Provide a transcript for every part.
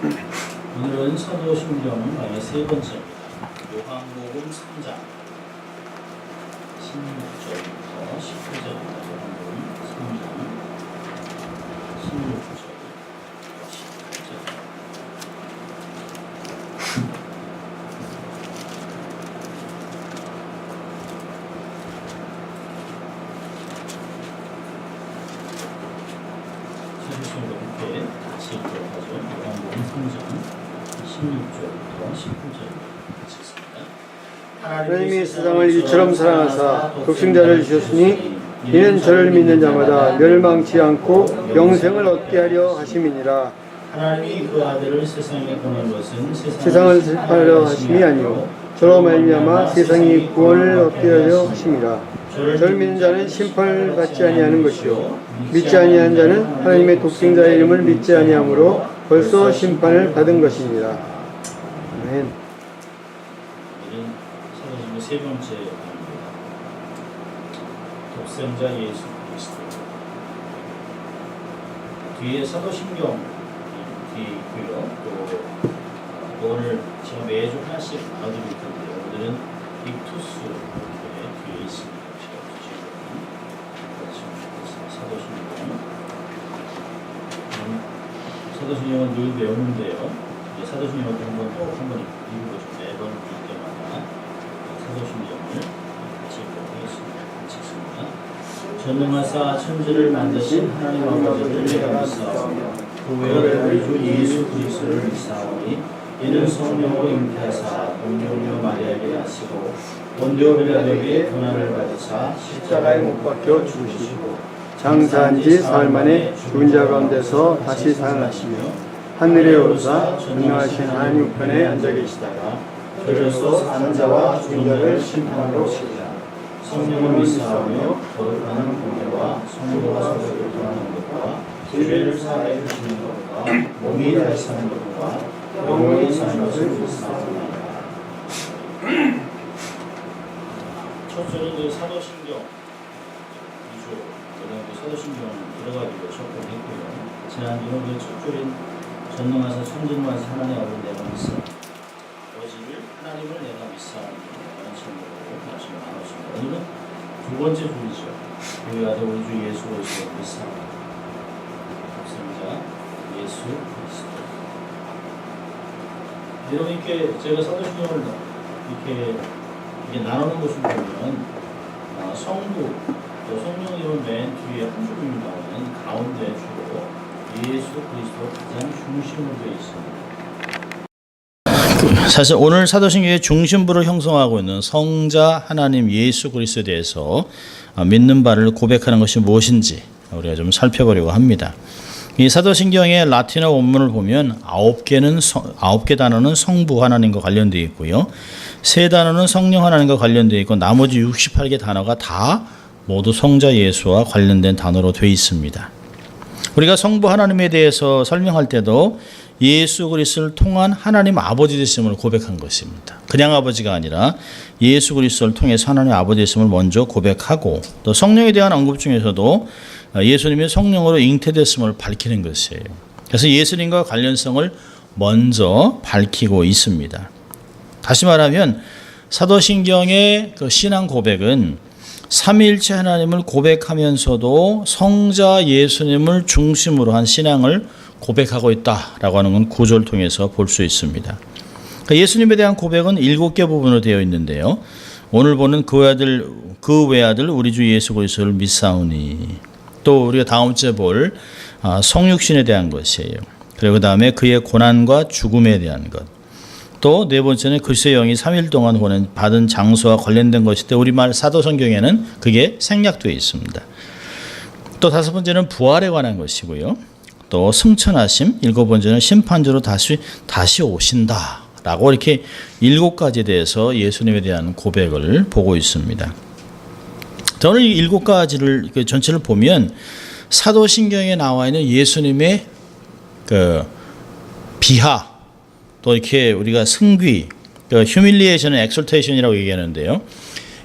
오늘은 사도신경 세 번째입니다. 요한복음 3장 16절부터 19절입니다. 요한복음 3장 16절 18절. 사도신경 이렇게 같이 읽도록 하죠. 요한복음 3장 16절부터 19절입니다. 하나님이 세상을 이처럼 사랑하사 독생자를 주셨으니 이는 저를 믿는 자마다 멸망치 않고 영생을 얻게 하려 하심이니라. 하나님이 그 아들을 세상에 보낸 것은 세상을 심판하려 하심이 아니요 저로 말미암아 세상이 구원을 얻게 하려 하심이라. 저를 믿는 자는 심판을 받지 아니하는 것이요 믿지 아니한 자는 하나님의 독생자의 이름을 믿지 아니하므로 벌써 심판을 받은 것입니다. 아멘. 오늘은 사도신경 세 번째 강의입니다. 독생자 예수 그리스도. 뒤에 사도신경 뒤에 있고요. 또 오늘 제가 매주 하나씩 나눠드릴 텐데요. 오늘은 빅투스 이렇게 뒤에 있습니다. 사도신경은 늘 배우는데요. 사도신경을 한번 읽어보죠. 매번 읽을 때마다 사도신경을 같이 읽도록 하겠습니다. 전능하사 천지를 만드신 하나님 아버지를 내가 믿사오며 그 외아들 우리 주 예수 그리스도를 믿사오니 이는 성령으로 잉태하사 동정녀 마리아에게 나시고 본디오 빌라도에게 고난을 받으사 십자가에 못 박혀 죽으시고 장사한 지 사흘 만에 죽은 자 가운데서 다시 살아나시며 하늘에 오르사 전능하신 하나님 우편에 앉아 계시다가 그리스도 사는 자와 죽은 자를 심판하러 오시리라. 성령을 믿사오며 거룩하는 공예와 성도가 서로 교통하는 것과 죄를 사하여 주시는 것과 몸이 다시 사는 것과 영원히 사는 것을 믿사오니. 첫 절은 사도신경 2조 사도신경 들어가기로 접근했고요. 지난주는 첫 줄인 전능하사 천지무하사 하나님 아버지 내가 믿사 어지를 하나님을 내가 믿사라는 제목으로 말씀을 나눴습니다. 오늘은 두 번째 줄이죠. 우리 아들 우리 주 예수 그리스도를 믿사 독생자 예수 그리스도. 여러분 이렇게 제가 사도신경을 이렇게 나누는 것을 보면 성부 또 성령 이름 맨 뒤에 한 줄이 나오는 가운데 주로 예수 그리스도 가장 중심으로 되어 있습니다. 사실 오늘 사도신경의 중심부를 형성하고 있는 성자 하나님 예수 그리스도에 대해서 믿는 바를 고백하는 것이 무엇인지 우리가 좀 살펴보려고 합니다. 이 사도신경의 라틴어 원문을 보면 9개 단어는 성부 하나님과 관련되어 있고요. 3단어는 성령 하나님과 관련되어 있고 나머지 68개 단어가 다 모두 성자 예수와 관련된 단어로 되어 있습니다. 우리가 성부 하나님에 대해서 설명할 때도 예수 그리스도를 통한 하나님 아버지 되심을 고백한 것입니다. 그냥 아버지가 아니라 예수 그리스도를 통해서 하나님 아버지 되심을 먼저 고백하고 또 성령에 대한 언급 중에서도 예수님의 성령으로 잉태됐음을 밝히는 것이에요. 그래서 예수님과 관련성을 먼저 밝히고 있습니다. 다시 말하면 사도신경의 그 신앙 고백은 삼위일체 하나님을 고백하면서도 성자 예수님을 중심으로 한 신앙을 고백하고 있다라고 하는 건 구조를 통해서 볼 수 있습니다. 그러니까 예수님에 대한 고백은 7개 부분으로 되어 있는데요. 오늘 보는 그 외아들 우리 주 예수 그리스도를 믿사오니 또 우리가 다음 주에 볼 성육신에 대한 것이에요. 그리고 그 다음에 그의 고난과 죽음에 대한 것. 또 네 번째는 그리스도의 영이 3일 동안 받은 장소와 관련된 것인데 우리말 사도성경에는 그게 생략되어 있습니다. 또 다섯 번째는 부활에 관한 것이고요. 또 승천하심, 일곱 번째는 심판주로 다시 오신다 라고 이렇게 7가지에 대해서 예수님에 대한 고백을 보고 있습니다. 저는 이 7가지를 전체를 보면 사도신경에 나와 있는 예수님의 그 비하 또 이렇게 우리가 승귀, 휴밀리에이션은 엑솔테이션이라고 얘기하는데요.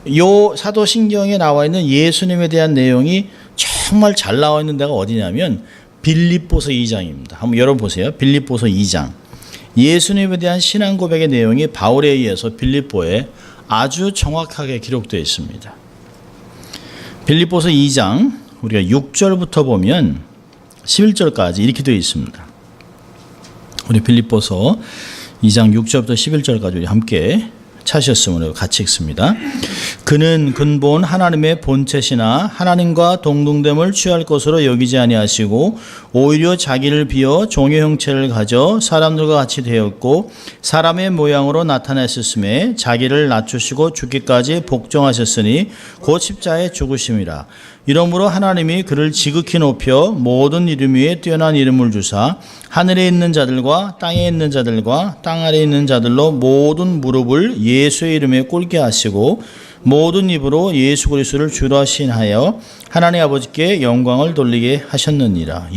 이 사도신경에 나와 있는 예수님에 대한 내용이 정말 잘 나와 있는 데가 어디냐면 빌립보서 2장입니다. 한번 열어보세요. 빌립보서 2장. 예수님에 대한 신앙 고백의 내용이 바울에 의해서 빌립보에 아주 정확하게 기록되어 있습니다. 빌립보서 2장 우리가 6절부터 보면 11절까지 이렇게 되어 있습니다. 우리 빌립보서 2장 6절부터 11절까지 우리 함께 찾으셨으므로 같이 읽습니다. 그는 근본 하나님의 본체시나 하나님과 동등됨을 취할 것으로 여기지 아니하시고 오히려 자기를 비어 종의 형체를 가져 사람들과 같이 되었고 사람의 모양으로 나타났으심에 자기를 낮추시고 죽기까지 복종하셨으니 곧 십자가에 죽으심이라. 이러므로 하나님이 그를 지극히 높여 모든 이름 위에 뛰어난 이름을 주사 하늘에 있는 자들과 땅에 있는 자들과 땅 아래에 있는 자들로 모든 무릎을 예수의 이름에 꿇게 하시고 모든 입으로 예수 그리스도를 주라 시인하여 하나님 아버지께 영광을 돌리게 하셨느니라.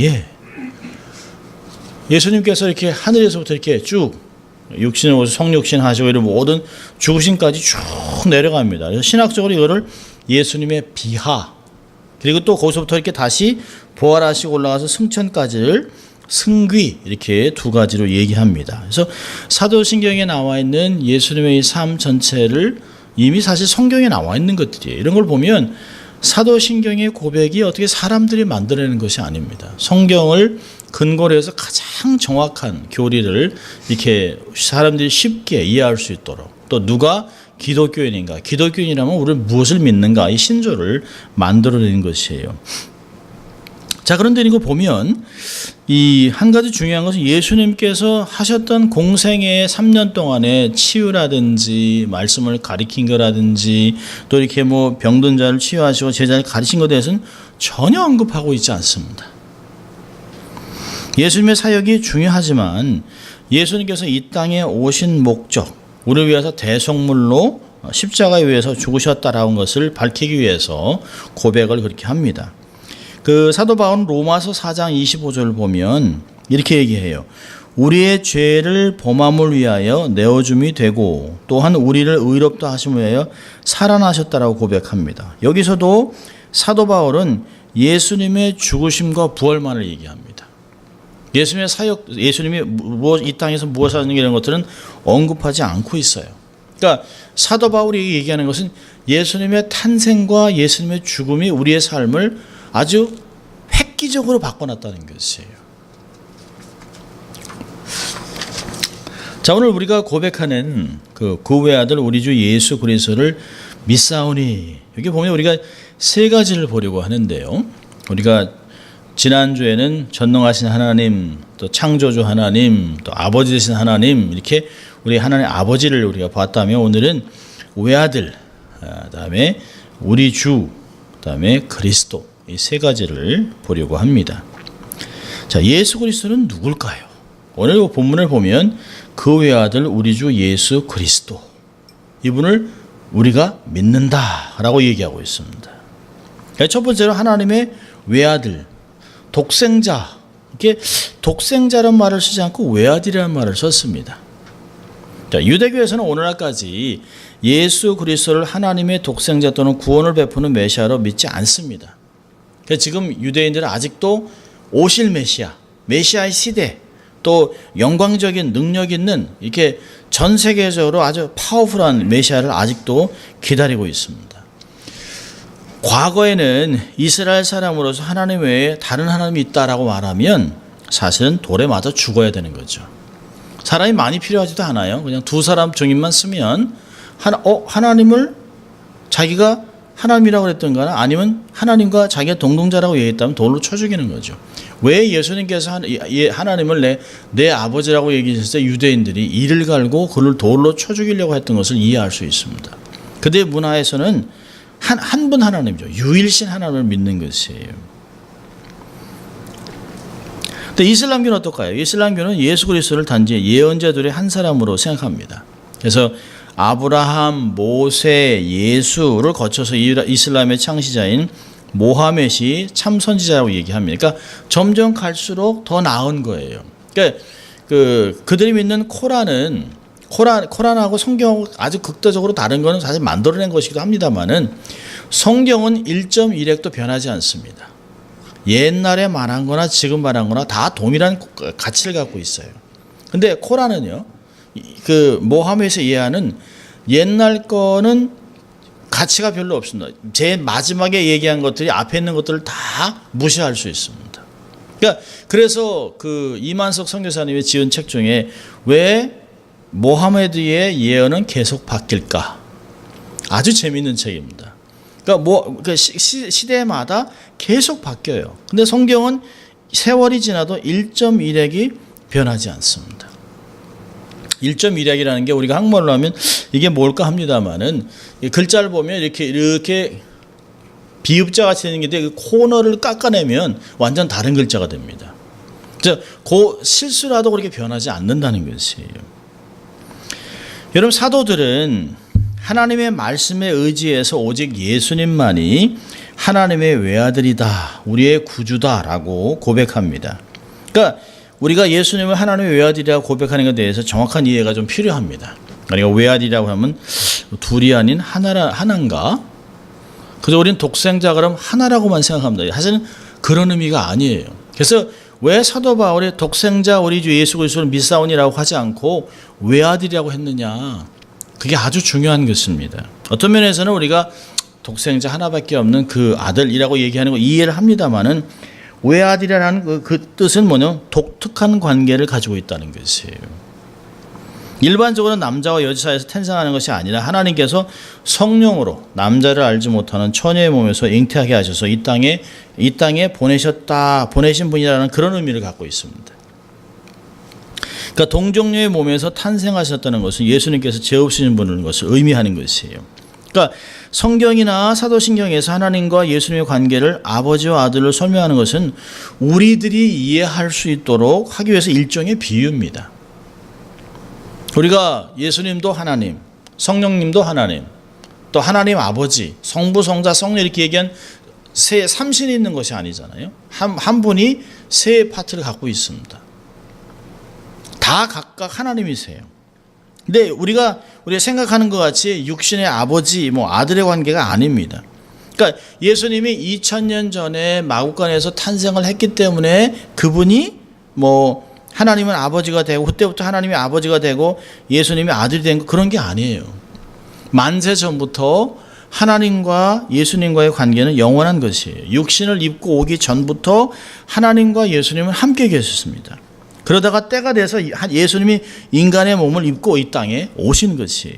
예수님께서 이렇게 하늘에서부터 이렇게 쭉 육신을 오셔서 성육신 하시고 이런 모든 죽으심까지 쭉 내려갑니다. 그래서 신학적으로 이거를 예수님의 비하 그리고 또 거기서부터 이렇게 다시 부활하시고 올라가서 승천까지를 승귀 이렇게 두 가지로 얘기합니다. 그래서 사도신경에 나와 있는 예수님의 이 삶 전체를 이미 사실 성경에 나와 있는 것들이에요. 이런 걸 보면 사도신경의 고백이 어떻게 사람들이 만들어내는 것이 아닙니다. 성경을 근거로 해서 가장 정확한 교리를 이렇게 사람들이 쉽게 이해할 수 있도록 또 누가 기독교인인가? 기독교인이라면 우리는 무엇을 믿는가? 이 신조를 만들어내는 것이에요. 자, 그런데 이거 보면 이 한 가지 중요한 것은 예수님께서 하셨던 공생의 3년 동안에 치유라든지 말씀을 가리킨 거라든지 또 이렇게 뭐 병든 자를 치유하시고 제자를 가르친 것에 대해서는 전혀 언급하고 있지 않습니다. 예수님의 사역이 중요하지만 예수님께서 이 땅에 오신 목적 우리를 위해서 대속물로 십자가에 의해서 죽으셨다라는 것을 밝히기 위해서 고백을 그렇게 합니다. 그 사도 바울은 로마서 4장 25절을 보면 이렇게 얘기해요. 우리의 죄를 범함을 위하여 내어줌이 되고 또한 우리를 의롭다 하심을 위하여 살아나셨다라고 고백합니다. 여기서도 사도 바울은 예수님의 죽으심과 부활만을 얘기합니다. 예수님의 사역, 예수님이 이 땅에서 무엇을 하는 이런 것들은 언급하지 않고 있어요. 그러니까 사도 바울이 얘기하는 것은 예수님의 탄생과 예수님의 죽음이 우리의 삶을 아주 획기적으로 바꿔놨다는 것이에요. 자, 오늘 우리가 고백하는 그 외아들 우리 주 예수 그리스도를 믿사오니 여기 보면 우리가 세 가지를 보려고 하는데요. 우리가 지난주에는 전능하신 하나님, 또 창조주 하나님, 또 아버지 되신 하나님 이렇게 우리 하나님 아버지를 우리가 봤다면 오늘은 외아들, 그다음에 우리 주, 그다음에 그리스도 이 세 가지를 보려고 합니다. 자, 예수 그리스도는 누굴까요? 오늘 본문을 보면 그 외아들 우리 주 예수 그리스도 이분을 우리가 믿는다라고 얘기하고 있습니다. 첫 번째로 하나님의 외아들 독생자, 이렇게 독생자라는 말을 쓰지 않고 외아들이라는 말을 썼습니다. 자, 유대교에서는 오늘날까지 예수 그리스도를 하나님의 독생자 또는 구원을 베푸는 메시아로 믿지 않습니다. 그래서 지금 유대인들은 아직도 오실 메시아의 시대, 또 영광적인 능력 있는 이렇게 전 세계적으로 아주 파워풀한 메시아를 아직도 기다리고 있습니다. 과거에는 이스라엘 사람으로서 하나님 외에 다른 하나님이 있다라고 말하면 사실은 돌에 맞아 죽어야 되는 거죠. 사람이 많이 필요하지도 않아요. 그냥 두 사람 증인만 쓰면 하나님을 자기가 하나님이라고 그랬던가나 아니면 하나님과 자기가 동등자라고 얘기했다면 돌로 쳐 죽이는 거죠. 왜 예수님께서 하나님을 내 아버지라고 얘기했을 때 유대인들이 이를 갈고 그를 돌로 쳐 죽이려고 했던 것을 이해할 수 있습니다. 그들의 문화에서는 한 분 하나님이죠. 유일신 하나님을 믿는 것이에요. 근데 이슬람교는 어떨까요? 이슬람교는 예수 그리스도를 단지 예언자들의 한 사람으로 생각합니다. 그래서 아브라함, 모세, 예수를 거쳐서 이슬람의 창시자인 모하멧이 참 선지자라고 얘기합니다. 그러니까 점점 갈수록 더 나은 거예요. 그러니까 그들이 믿는 코란하고 성경하고 아주 극단적으로 다른 거는 사실 만들어낸 것이기도 합니다만은 성경은 1.1획도 변하지 않습니다. 옛날에 말한 거나 지금 말한 거나 다 동일한 가치를 갖고 있어요. 근데 코란은요, 그 모함에서 이해하는 옛날 거는 가치가 별로 없습니다. 제일 마지막에 얘기한 것들이 앞에 있는 것들을 다 무시할 수 있습니다. 그러니까 그래서 그 이만석 선교사님이 지은 책 중에 왜 모하메드의 예언은 계속 바뀔까? 아주 재미있는 책입니다. 그러니까 시대마다 계속 바뀌어요. 근데 성경은 세월이 지나도 1.1핵이 변하지 않습니다. 1.1핵이라는 게 우리가 한국말로 하면 이게 뭘까 합니다만은 글자를 보면 이렇게 비읍자 같이 되는 게 그 코너를 깎아내면 완전 다른 글자가 됩니다. 그래서 그 실수라도 그렇게 변하지 않는다는 것이에요. 여러분, 사도들은 하나님의 말씀에 의지해서 오직 예수님만이 하나님의 외아들이다, 우리의 구주다라고 고백합니다. 그러니까 우리가 예수님을 하나님의 외아들이라고 고백하는 것에 대해서 정확한 이해가 좀 필요합니다. 그러니까 외아들이라고 하면 둘이 아닌 하나인가? 그래서 우리는 독생자 그럼 하나라고만 생각합니다. 사실은 그런 의미가 아니에요. 그래서 왜 사도 바울이 독생자 우리 주 예수 그리스도를 믿사오니라고 하지 않고 외아들이라고 했느냐? 그게 아주 중요한 것입니다. 어떤 면에서는 우리가 독생자 하나밖에 없는 그 아들이라고 얘기하는 거 이해를 합니다만은 외아들이라는 그 뜻은 뭐냐? 독특한 관계를 가지고 있다는 것이에요. 일반적으로 남자와 여자 사이에서 탄생하는 것이 아니라 하나님께서 성령으로 남자를 알지 못하는 처녀의 몸에서 잉태하게 하셔서 이 땅에 보내신 분이라는 그런 의미를 갖고 있습니다. 그러니까 동정녀의 몸에서 탄생하셨다는 것은 예수님께서 죄 없으신 분인 것을 의미하는 것이에요. 그러니까 성경이나 사도신경에서 하나님과 예수님의 관계를 아버지와 아들로 설명하는 것은 우리들이 이해할 수 있도록 하기 위해서 일종의 비유입니다. 우리가 예수님도 하나님, 성령님도 하나님, 또 하나님 아버지, 성부, 성자, 성령 이렇게 얘기한 세 삼신이 있는 것이 아니잖아요. 한 분이 세 파트를 갖고 있습니다. 다 각각 하나님이세요. 근데 우리가 생각하는 것 같이 육신의 아버지, 아들의 관계가 아닙니다. 그러니까 예수님이 2000년 전에 마구간에서 탄생을 했기 때문에 그분이 하나님은 아버지가 되고 그때부터 하나님이 아버지가 되고 예수님이 아들이 된 거 그런 게 아니에요. 만세 전부터 하나님과 예수님과의 관계는 영원한 것이에요. 육신을 입고 오기 전부터 하나님과 예수님은 함께 계셨습니다. 그러다가 때가 돼서 예수님이 인간의 몸을 입고 이 땅에 오신 것이에요.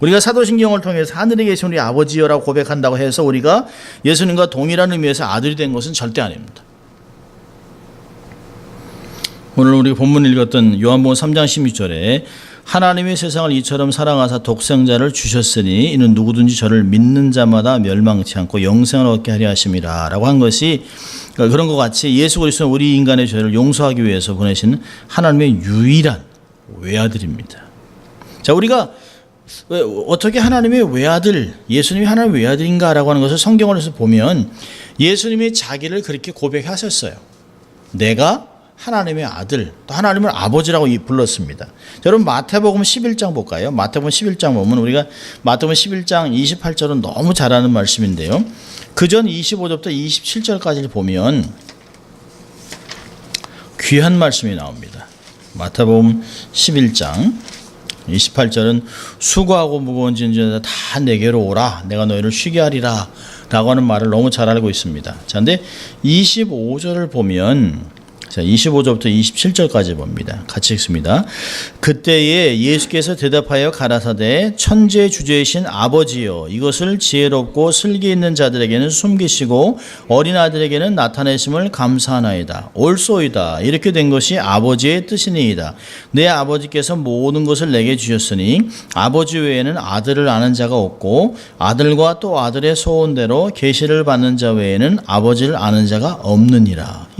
우리가 사도신경을 통해서 하늘에 계신 우리 아버지여라고 고백한다고 해서 우리가 예수님과 동일한 의미에서 아들이 된 것은 절대 아닙니다. 오늘 우리 본문 읽었던 요한복음 3장 16절에 하나님이 세상을 이처럼 사랑하사 독생자를 주셨으니 이는 누구든지 저를 믿는 자마다 멸망치 않고 영생을 얻게 하려 하심이라 라고 한 것이 그런 것 같이 예수 그리스도는 우리 인간의 죄를 용서하기 위해서 보내신 하나님의 유일한 외아들입니다. 자, 우리가 어떻게 하나님의 외아들, 예수님이 하나님의 외아들인가 라고 하는 것을 성경에서 보면 예수님이 자기를 그렇게 고백하셨어요. 내가 하나님의 아들, 또 하나님을 아버지라고 불렀습니다. 여러분 마태복음 11장 볼까요? 마태복음 11장 보면 우리가 마태복음 11장 28절은 너무 잘 아는 말씀인데요. 그 전 25절부터 27절까지를 보면 귀한 말씀이 나옵니다. 마태복음 11장 28절은 수고하고 무거운 짐진 다 내게로 오라 내가 너희를 쉬게 하리라 라고 하는 말을 너무 잘 알고 있습니다. 자, 근데 25절을 보면 25절부터 27절까지 봅니다. 같이 읽습니다. 그때에 예수께서 대답하여 가라사대 천지의 주제이신 아버지여 이것을 지혜롭고 슬기 있는 자들에게는 숨기시고 어린 아들에게는 나타내심을 감사하나이다. 옳소이다. 이렇게 된 것이 아버지의 뜻이니이다. 내 아버지께서 모든 것을 내게 주셨으니 아버지 외에는 아들을 아는 자가 없고 아들과 또 아들의 소원대로 계시를 받는 자 외에는 아버지를 아는 자가 없느니라.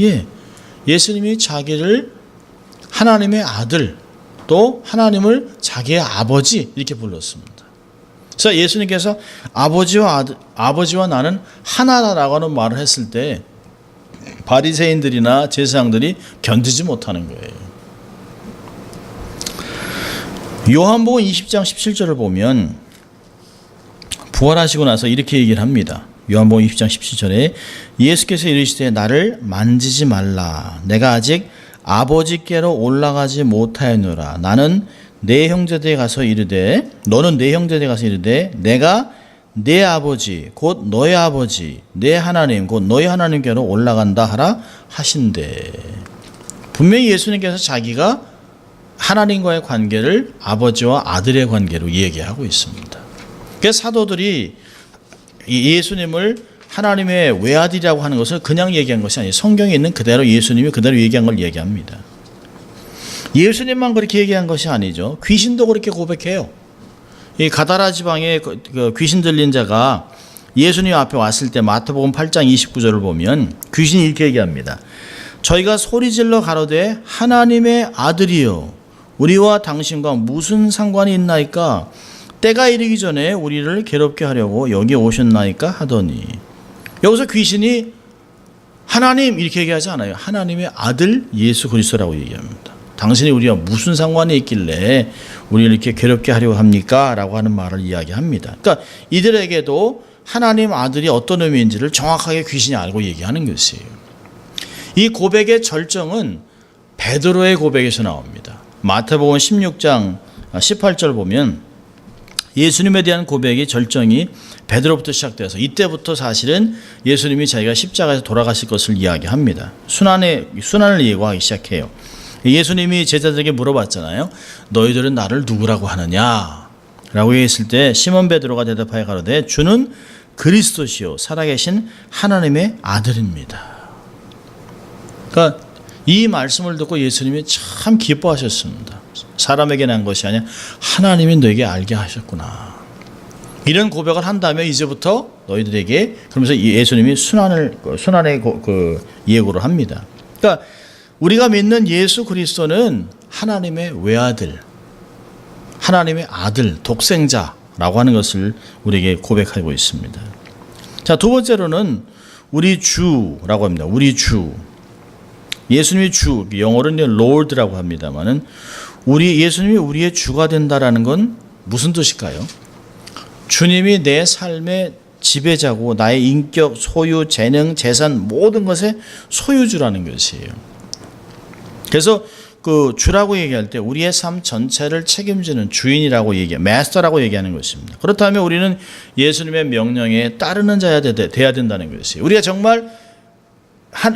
예수님이 자기를 하나님의 아들 또 하나님을 자기의 아버지 이렇게 불렀습니다. 그래서 예수님께서 아버지와 나는 하나라고 하는 말을 했을 때 바리새인들이나 제사장들이 견디지 못하는 거예요. 요한복음 20장 17절을 보면 부활하시고 나서 이렇게 얘기를 합니다. 요한복음 20장 17절에 예수께서 이르시되 나를 만지지 말라. 내가 아직 아버지께로 올라가지 못하였노라. 나는 내 형제들에게 가서 이르되 너는 내 형제들에게 가서 이르되 내가 내 아버지 곧 너의 아버지 내 하나님 곧 너의 하나님께로 올라간다 하라 하신대. 분명히 예수님께서 자기가 하나님과의 관계를 아버지와 아들의 관계로 얘기하고 있습니다. 그래서 사도들이 예수님을 하나님의 외아들이라고 하는 것을 그냥 얘기한 것이 아니에요. 성경에 있는 그대로 예수님이 그대로 얘기한 걸 얘기합니다. 예수님만 그렇게 얘기한 것이 아니죠. 귀신도 그렇게 고백해요. 이 가다라 지방에 그 귀신 들린 자가 예수님 앞에 왔을 때 마태복음 8장 29절을 보면 귀신이 이렇게 얘기합니다. 저희가 소리질러 가로되 하나님의 아들이요 우리와 당신과 무슨 상관이 있나이까 때가 이르기 전에 우리를 괴롭게 하려고 여기 오셨나이까 하더니 여기서 귀신이 하나님 이렇게 얘기하지 않아요. 하나님의 아들 예수 그리스도라고 얘기합니다. 당신이 우리와 무슨 상관이 있길래 우리를 이렇게 괴롭게 하려고 합니까? 라고 하는 말을 이야기합니다. 그러니까 이들에게도 하나님 아들이 어떤 의미인지를 정확하게 귀신이 알고 얘기하는 것이에요. 이 고백의 절정은 베드로의 고백에서 나옵니다. 마태복음 16장 18절 보면 예수님에 대한 고백이 절정이 베드로부터 시작돼서 이때부터 사실은 예수님이 자기가 십자가에서 돌아가실 것을 이야기합니다. 순환을 예고하기 시작해요. 예수님이 제자들에게 물어봤잖아요. 너희들은 나를 누구라고 하느냐? 라고 얘기했을 때 시몬 베드로가 대답하여 가로되 주는 그리스도시요 살아계신 하나님의 아들입니다. 그러니까 이 말씀을 듣고 예수님이 참 기뻐하셨습니다. 사람에게 난 것이 아니라 하나님이 너에게 알게 하셨구나. 이런 고백을 한 다음에 이제부터 너희들에게 그러면서 예수님이 순환의 예고를 합니다. 그러니까 우리가 믿는 예수 그리스도는 하나님의 외아들, 하나님의 아들, 독생자라고 하는 것을 우리에게 고백하고 있습니다. 자, 두 번째로는 우리 주라고 합니다. 우리 주. 예수님이 주, 영어로는 Lord라고 합니다만은 예수님이 우리의 주가 된다라는 건 무슨 뜻일까요? 주님이 내 삶의 지배자고 나의 인격, 소유, 재능, 재산 모든 것의 소유주라는 것이에요. 그래서 그 주라고 얘기할 때 우리의 삶 전체를 책임지는 주인이라고 마스터라고 얘기하는 것입니다. 그렇다면 우리는 예수님의 명령에 따르는 자야 돼야 된다는 것이에요. 우리가 정말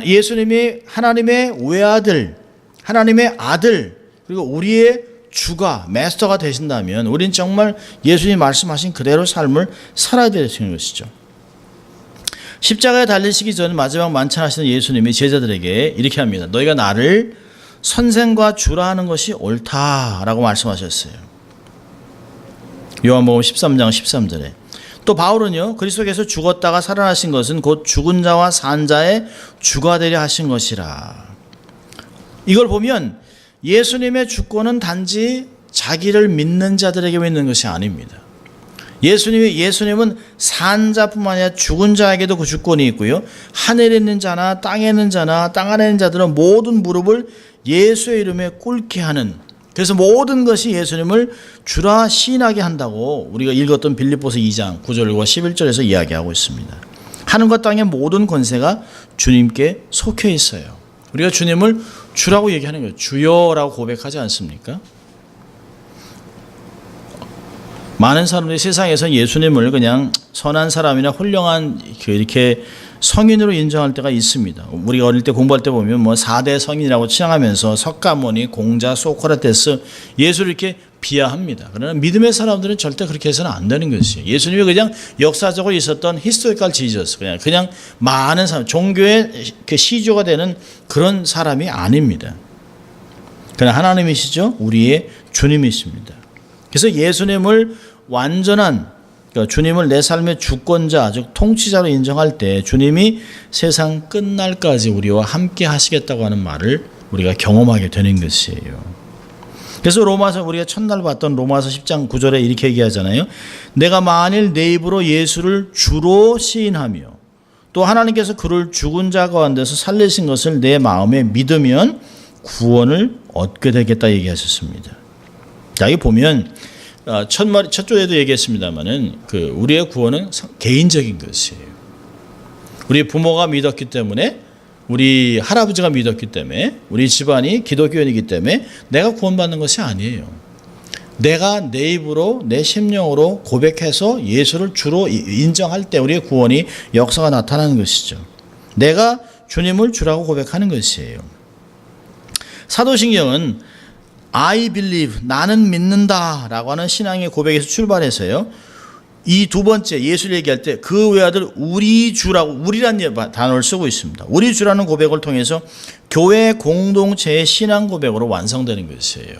예수님이 하나님의 외아들, 하나님의 아들, 그리고 우리의 주가, 마스터가 되신다면 우리는 정말 예수님이 말씀하신 그대로 삶을 살아야 되는 것이죠. 십자가에 달리시기 전 마지막 만찬하시는 예수님이 제자들에게 이렇게 합니다. 너희가 나를 선생과 주라 하는 것이 옳다라고 말씀하셨어요. 요한복음 13장 13절에. 또 바울은요. 그리스도께서 죽었다가 살아나신 것은 곧 죽은 자와 산 자의 주가 되려 하신 것이라. 이걸 보면 예수님의 주권은 단지 자기를 믿는 자들에게 있는 것이 아닙니다. 예수님은 산 자뿐만 아니라 죽은 자에게도 그 주권이 있고요. 하늘에 있는 자나 땅에 있는 자나 땅 안에 있는 자들은 모든 무릎을 예수의 이름에 꿇게 하는, 그래서 모든 것이 예수님을 주라 시인하게 한다고 우리가 읽었던 빌립보서 2장 9절과 11절에서 이야기하고 있습니다. 하늘과 땅의 모든 권세가 주님께 속해 있어요. 우리가 주님을 주라고 얘기하는 거예요. 주여라고 고백하지 않습니까? 많은 사람들이 세상에서 예수님을 그냥 선한 사람이나 훌륭한 이렇게 성인으로 인정할 때가 있습니다. 우리가 어릴 때 공부할 때 보면 4대 성인이라고 칭하면서 석가모니, 공자, 소크라테스 예수를 이렇게 비하합니다. 그러나 믿음의 사람들은 절대 그렇게 해서는 안 되는 것이에요. 예수님이 그냥 역사적으로 있었던 히스토리컬 지저스, 그냥 많은 사람, 종교의 시조가 되는 그런 사람이 아닙니다. 그러나 하나님이시죠. 우리의 주님이십니다. 그래서 예수님을 완전한, 그러니까 주님을 내 삶의 주권자, 즉 통치자로 인정할 때 주님이 세상 끝날까지 우리와 함께 하시겠다고 하는 말을 우리가 경험하게 되는 것이에요. 그래서 우리가 첫날 봤던 로마서 10장 9절에 이렇게 얘기하잖아요. 내가 만일 내 입으로 예수를 주로 시인하며 또 하나님께서 그를 죽은 자 가운데서 살리신 것을 내 마음에 믿으면 구원을 얻게 되겠다 얘기하셨습니다. 자, 여기 보면 첫 조에도 얘기했습니다만은 우리의 구원은 개인적인 것이에요. 우리 부모가 믿었기 때문에 우리 할아버지가 믿었기 때문에, 우리 집안이 기독교인이기 때문에 내가 구원받는 것이 아니에요. 내가 내 입으로 내 심령으로 고백해서 예수를 주로 인정할 때 우리의 구원이 역사가 나타나는 것이죠. 내가 주님을 주라고 고백하는 것이에요. 사도신경은 I believe, 나는 믿는다 라고 하는 신앙의 고백에서 출발해서요, 이 두 번째 예수를 얘기할 때 그 외아들 우리 주라고, 우리라는 단어를 쓰고 있습니다. 우리 주라는 고백을 통해서 교회 공동체의 신앙 고백으로 완성되는 것이에요.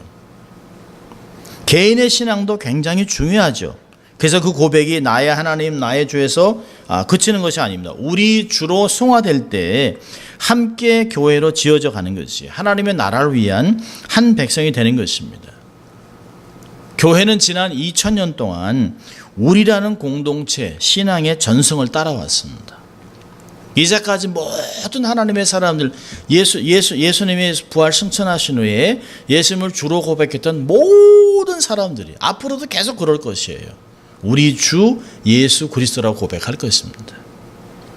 개인의 신앙도 굉장히 중요하죠. 그래서 그 고백이 나의 하나님, 나의 주에서 그치는 것이 아닙니다. 우리 주로 승화될 때 함께 교회로 지어져 가는 것이 하나님의 나라를 위한 한 백성이 되는 것입니다. 교회는 지난 2000년 동안 우리라는 공동체 신앙의 전승을 따라왔습니다. 이제까지 모든 하나님의 사람들, 예수님이 부활 승천하신 후에 예수님을 주로 고백했던 모든 사람들이 앞으로도 계속 그럴 것이에요. 우리 주 예수 그리스도라고 고백할 것입니다.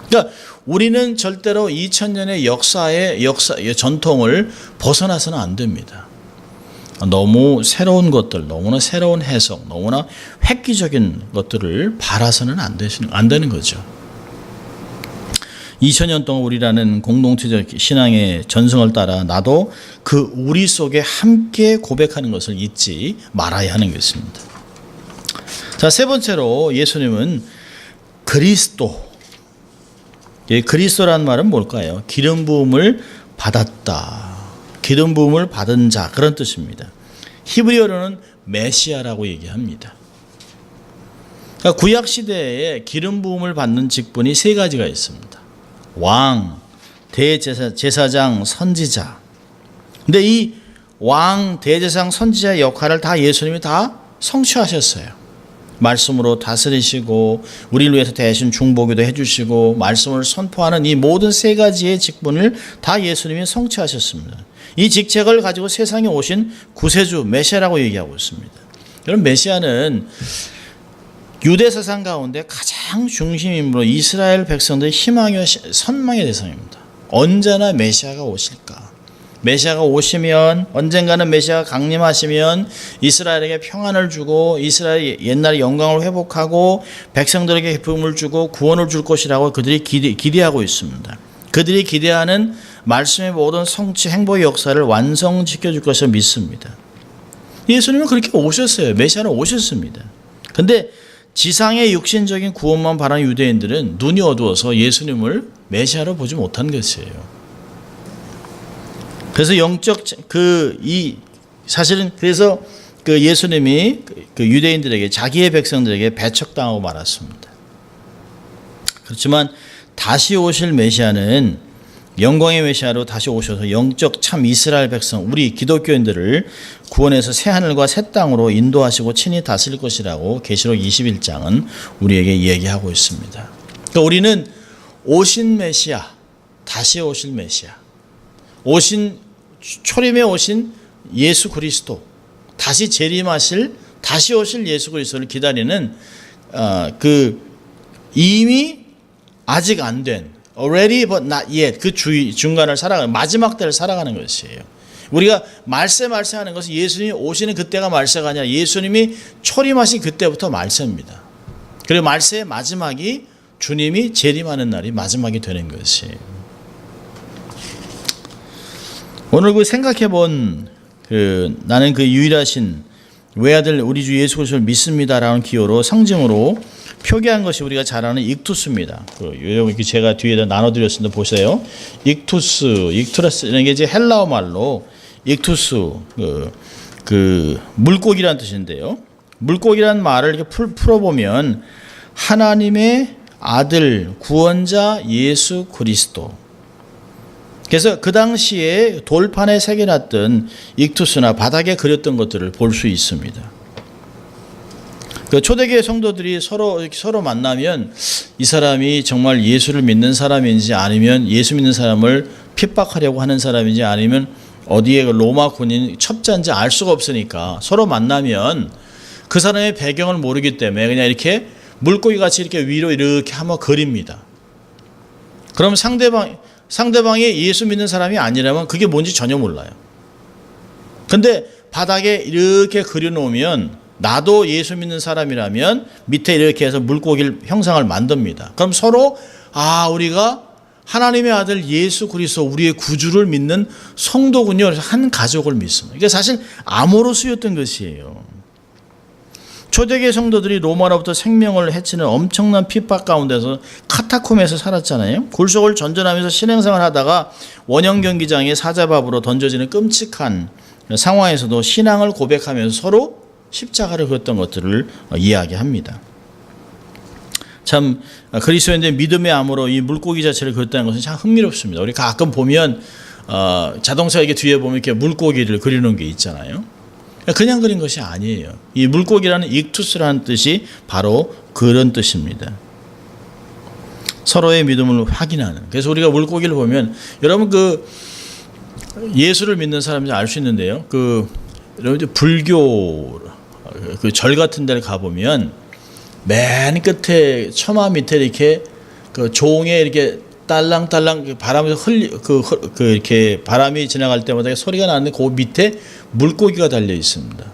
그러니까 우리는 절대로 2000년의 역사의 전통을 벗어나서는 안 됩니다. 너무 새로운 것들, 너무나 새로운 해석, 너무나 획기적인 것들을 바라서는 안 되는 거죠. 2000년 동안 우리라는 공동체적 신앙의 전승을 따라 나도 그 우리 속에 함께 고백하는 것을 잊지 말아야 하는 것입니다. 자, 세 번째로 예수님은 그리스도. 그리스도라는 말은 뭘까요? 기름 부음을 받았다. 기름 부음을 받은 자, 그런 뜻입니다. 히브리어로는 메시아라고 얘기합니다. 그러니까 구약 시대에 기름 부음을 받는 직분이 세 가지가 있습니다. 왕, 대제사장, 선지자. 근데 이 왕, 대제사장, 선지자의 역할을 다 예수님이 다 성취하셨어요. 말씀으로 다스리시고 우리를 위해서 대신 중보기도 해주시고 말씀을 선포하는 이 모든 세 가지의 직분을 다 예수님이 성취하셨습니다. 이 직책을 가지고 세상에 오신 구세주 메시아라고 얘기하고 있습니다. 여러분, 메시아는 유대 사상 가운데 가장 중심인물로 이스라엘 백성들의 희망이와 선망의 대상입니다. 언제나 메시아가 오실까? 메시아가 오시면, 언젠가는 메시아가 강림하시면 이스라엘에게 평안을 주고 이스라엘의 옛날의 영광을 회복하고 백성들에게 기쁨을 주고 구원을 줄 것이라고 그들이 기대하고 있습니다. 그들이 기대하는 말씀의 모든 성취 행보의 역사를 완성시켜 줄 것을 믿습니다. 예수님은 그렇게 오셨어요. 메시아는 오셨습니다. 근데 지상의 육신적인 구원만 바라는 유대인들은 눈이 어두워서 예수님을 메시아로 보지 못한 것이에요. 그래서 사실은 그래서 그 예수님이 그 유대인들에게, 자기의 백성들에게 배척당하고 말았습니다. 그렇지만 다시 오실 메시아는 영광의 메시아로 다시 오셔서 영적 참 이스라엘 백성, 우리 기독교인들을 구원해서 새 하늘과 새 땅으로 인도하시고 친히 다스릴 것이라고 계시록 21장은 우리에게 얘기하고 있습니다. 그러니까 우리는 오신 메시아, 다시 오실 메시아, 초림에 오신 예수 그리스도, 다시 재림하실, 다시 오실 예수 그리스도를 기다리는 이미 아직 안 된, already but not yet, 그 중간을 살아가는, 마지막 때를 살아가는 것이에요. 우리가 말세하는 것은 예수님이 오시는 그때가 말세가 아니라 예수님이 초림하신 그때부터 말세입니다. 그리고 말세의 마지막이 주님이 재림하는 날이 마지막이 되는 것이에요. 오늘 생각해본 나는 그 유일하신 외아들 우리 주 예수 그리스도를 믿습니다라는 기호로 상징으로 표기한 것이 우리가 잘 아는 익투스입니다. 여러분 제가 뒤에다 나눠드렸습니다. 보세요. 익투라스라는 게 이제 헬라어 말로 익투스, 물고기라는 뜻인데요. 물고기라는 말을 이렇게 풀어보면 하나님의 아들, 구원자 예수 그리스도. 그래서 그 당시에 돌판에 새겨놨던 익투스나 바닥에 그렸던 것들을 볼 수 있습니다. 그 초대교회 성도들이 서로 만나면 이 사람이 정말 예수를 믿는 사람인지 아니면 예수 믿는 사람을 핍박하려고 하는 사람인지 아니면 어디에 로마 군인 첩자인지 알 수가 없으니까 서로 만나면 그 사람의 배경을 모르기 때문에 그냥 이렇게 물고기 같이 이렇게 위로 이렇게 한번 그립니다. 그럼 상대방이 예수 믿는 사람이 아니라면 그게 뭔지 전혀 몰라요. 근데 바닥에 이렇게 그려놓으면 나도 예수 믿는 사람이라면 밑에 이렇게 해서 물고기를 형상을 만듭니다. 그럼 서로 우리가 하나님의 아들 예수 그리스도 우리의 구주를 믿는 성도군요. 그래서 한 가족을 믿습니다. 이게 사실 암호로 쓰였던 것이에요. 초대교회 성도들이 로마로부터 생명을 해치는 엄청난 핍박 가운데서 카타콤에서 살았잖아요. 굴속을 전전하면서 신행생활을 하다가 원형 경기장에 사자밥으로 던져지는 끔찍한 상황에서도 신앙을 고백하면서 서로 십자가를 그렸던 것들을 이야기합니다. 참 그리스도인들의 믿음의 암으로 이 물고기 자체를 그렸다는 것은 참 흥미롭습니다. 우리 가끔 보면 자동차 이렇게 뒤에 보면 이렇게 물고기를 그리는 게 있잖아요. 그냥 그린 것이 아니에요. 이 물고기라는 익투스라는 뜻이 바로 그런 뜻입니다. 서로의 믿음을 확인하는. 그래서 우리가 물고기를 보면 여러분 그 예수를 믿는 사람들이 알 수 있는데요. 여러분 불교 그 절 같은 데를 가 보면 맨 끝에 처마 밑에 이렇게 그 종에 이렇게 딸랑딸랑 바람에서 이렇게 바람이 지나갈 때마다 소리가 나는데 그 밑에 물고기가 달려 있습니다.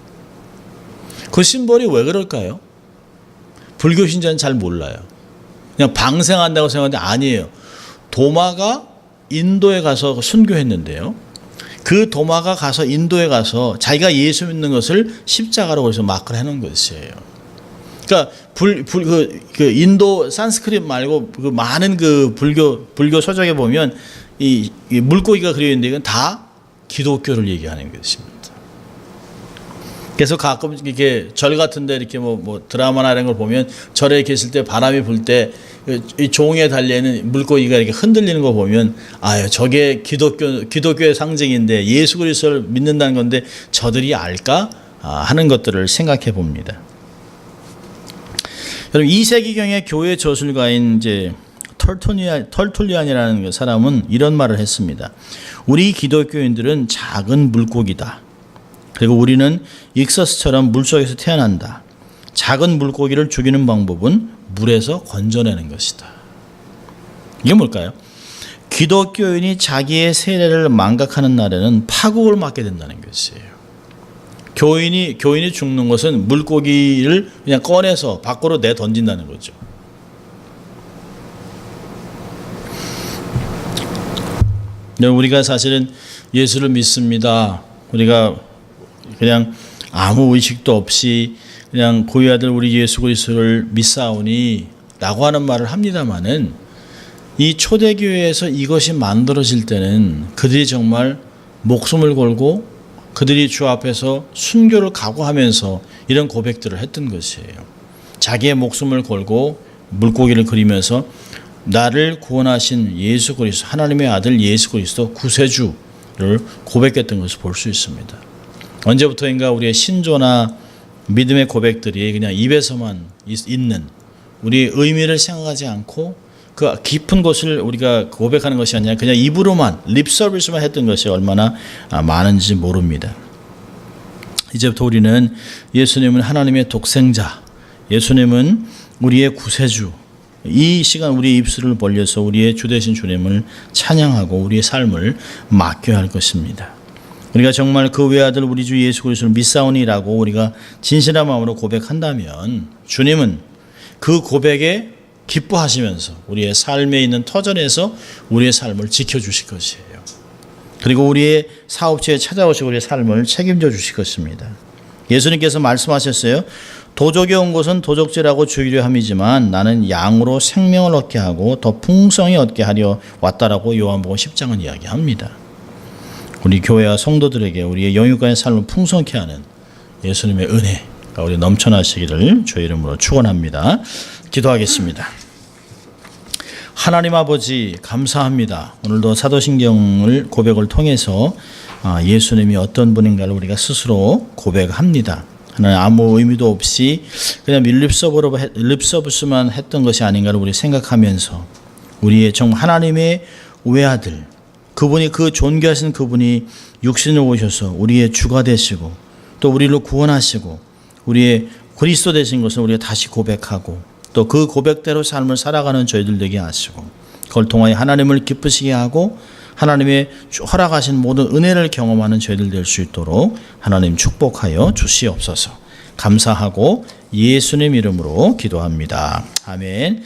그 심벌이 왜 그럴까요? 불교 신자는 잘 몰라요. 그냥 방생한다고 생각하는데 아니에요. 도마가 인도에 가서 순교했는데요. 그 도마가 가서 인도에 가서 자기가 예수 믿는 것을 십자가로 거기서 마크를 해놓은 것이에요. 그러니까 그 인도 산스크릿 말고 그 많은 그 불교 서적에 보면 이 물고기가 그려 있는데 이건 다 기독교를 얘기하는 것입니다. 그래서 가끔 이렇게 절 같은데 이렇게 뭐 드라마나 이런 걸 보면 절에 계실 때 바람이 불 때 이 종에 달려 있는 물고기가 이렇게 흔들리는 거 보면 저게 기독교의 상징인데 예수 그리스도를 믿는다는 건데 저들이 알까 하는 것들을 생각해 봅니다. 여러분 2세기경의 교회 저술가인 이제 털툴리안이라는 사람은 이런 말을 했습니다. 우리 기독교인들은 작은 물고기다. 그리고 우리는 익서스처럼 물속에서 태어난다. 작은 물고기를 죽이는 방법은 물에서 건져내는 것이다. 이게 뭘까요? 기독교인이 자기의 세례를 망각하는 날에는 파국을 맞게 된다는 것이에요. 교인이 죽는 것은 물고기를 그냥 꺼내서 밖으로 내던진다는 거죠. 우리가 사실은 예수를 믿습니다. 우리가 그냥 아무 의식도 없이 그냥 고위 아들 우리 예수 그리스도를 믿사오니 라고 하는 말을 합니다마는 이 초대교회에서 이것이 만들어질 때는 그들이 정말 목숨을 걸고 그들이 주 앞에서 순교를 각오하면서 이런 고백들을 했던 것이에요. 자기의 목숨을 걸고 물고기를 그리면서 나를 구원하신 예수 그리스도 하나님의 아들 예수 그리스도 구세주를 고백했던 것을 볼 수 있습니다. 언제부터인가 우리의 신조나 믿음의 고백들이 그냥 입에서만 있는 우리의 의미를 생각하지 않고 그 깊은 곳을 우리가 고백하는 것이 아니라 그냥 입으로만 립 서비스만 했던 것이 얼마나 많은지 모릅니다. 이제부터 우리는 예수님은 하나님의 독생자, 예수님은 우리의 구세주, 이 시간 우리의 입술을 벌려서 우리의 주 되신 주님을 찬양하고 우리의 삶을 맡겨야 할 것입니다. 우리가 정말 그 외아들 우리 주 예수 그리스도를 믿사오니라고 우리가 진실한 마음으로 고백한다면 주님은 그 고백에 기뻐하시면서 우리의 삶에 있는 터전에서 우리의 삶을 지켜주실 것이에요. 그리고 우리의 사업체에 찾아오시고 우리의 삶을 책임져 주실 것입니다. 예수님께서 말씀하셨어요. 도적이 온 것은 도적질하고 죽이려 함이지만 나는 양으로 생명을 얻게 하고 더 풍성히 얻게 하려 왔다라고 요한복음 10장은 이야기합니다. 우리 교회와 성도들에게 우리의 영육간의 삶을 풍성케 하는 예수님의 은혜가 우리 넘쳐나시기를 주의 이름으로 축원합니다. 기도하겠습니다. 하나님 아버지 감사합니다. 오늘도 사도신경을 고백을 통해서 예수님이 어떤 분인가를 우리가 스스로 고백합니다. 하나님 아무 의미도 없이 그냥 립서비스만 했던 것이 아닌가를 우리 생각하면서 우리의 정말 하나님의 외아들 그분이 그 존귀하신 그분이 육신을 오셔서 우리의 주가 되시고 또 우리를 구원하시고 우리의 그리스도 되신 것을 우리가 다시 고백하고 또 그 고백대로 삶을 살아가는 저희들 되게 하시고 그걸 통하여 하나님을 기쁘시게 하고 하나님의 허락하신 모든 은혜를 경험하는 저희들 될 수 있도록 하나님 축복하여 주시옵소서. 감사하고 예수님 이름으로 기도합니다. 아멘.